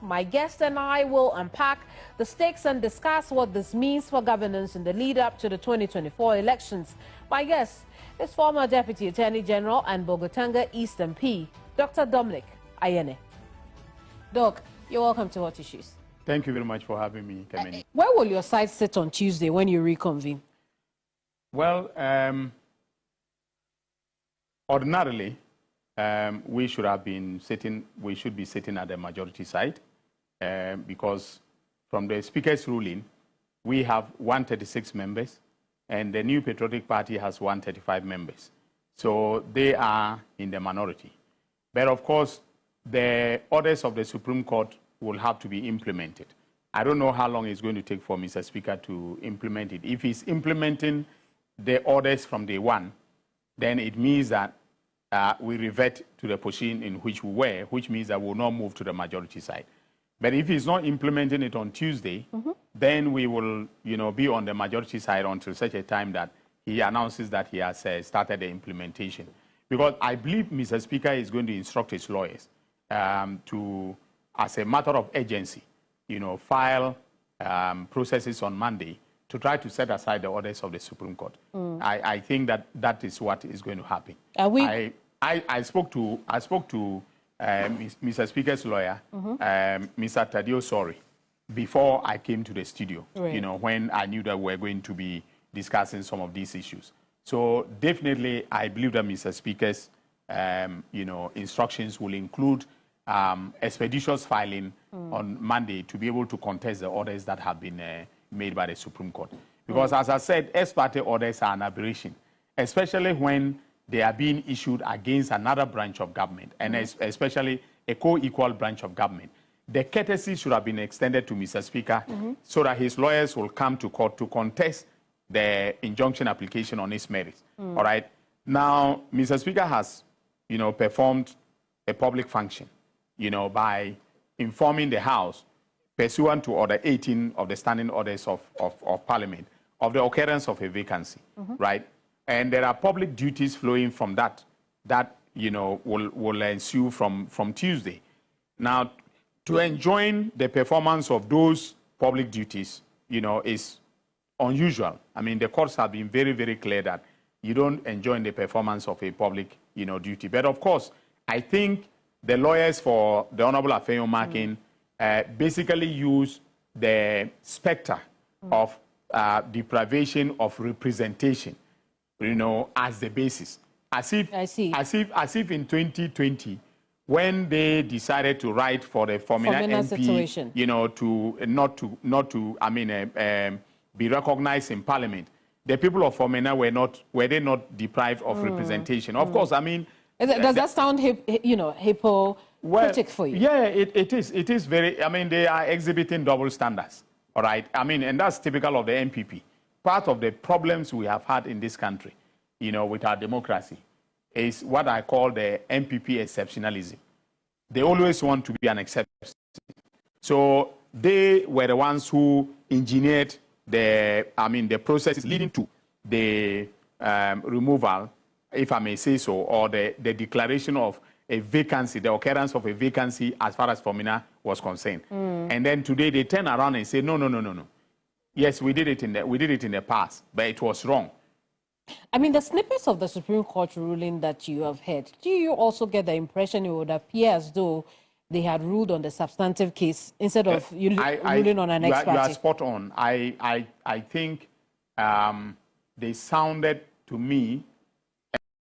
My guest and I will unpack the stakes and discuss what this means for governance in the lead-up to the 2024 elections. My guest is former Deputy Attorney General and Bolgatanga East MP, Dr. Dominic Ayine. Doc, you're welcome to Hot Issues. Thank you very much for having me, Kameni. Where will your side sit on Tuesday when you reconvene? Well, ordinarily, we should be sitting at the majority side because from the Speaker's ruling, we have 136 members and the New Patriotic Party has 135 members. So they are in the minority. But of course, the orders of the Supreme Court will have to be implemented. I don't know how long it's going to take for Mr. Speaker to implement it. If he's implementing the orders from day one, then it means that we revert to the position in which we were, which means that we will not move to the majority side. But if he's not implementing it on Tuesday, then we will, be on the majority side until such a time that he announces that he has started the implementation. Because I believe Mr. Speaker is going to instruct his lawyers to, as a matter of urgency, file processes on Monday to try to set aside the orders of the Supreme Court. I think that is what is going to happen. I spoke to Mr. Speaker's lawyer, Mr. Tadio Sori, before I came to the studio, right. When I knew that we were going to be discussing some of these issues. So definitely, I believe that Mr. Speaker's, instructions will include expeditious filing on Monday to be able to contest the orders that have been made by the Supreme Court. Because as I said, ex parte orders are an aberration, especially when they are being issued against another branch of government, and especially a co-equal branch of government. The courtesy should have been extended to Mr. Speaker so that his lawyers will come to court to contest the injunction application on its merits. All right. Now, Mr. Speaker has, performed a public function, by informing the House, pursuant to Order 18 of the Standing Orders of Parliament, of the occurrence of a vacancy, right? And there are public duties flowing from that will ensue from Tuesday. Now, to enjoin the performance of those public duties, is unusual. I mean, the courts have been very, very clear that you don't enjoin the performance of a public, duty. But of course, I think the lawyers for the Honorable Afenyo Markin basically use the specter of deprivation of representation, as the basis. As if in 2020, when they decided to write for the Formina MP, situation. Not to be recognized in Parliament, the people of Formina were they not deprived of representation? Of course, does that sound hypocritic for you? Yeah, it is. It is very. They are exhibiting double standards. All right. And that's typical of the NPP. Part of the problems we have had in this country, with our democracy, is what I call the NPP exceptionalism. They always want to be an exception. So they were the ones who engineered the process leading to the removal, if I may say so, or the declaration of a vacancy, the occurrence of a vacancy as far as Formina was concerned. And then today they turn around and say, no. Yes, we did it in the past, but it was wrong. The snippets of the Supreme Court ruling that you have heard, do you also get the impression it would appear as though they had ruled on the substantive case instead of ruling on an ex parte? You are spot on. I think they sounded to me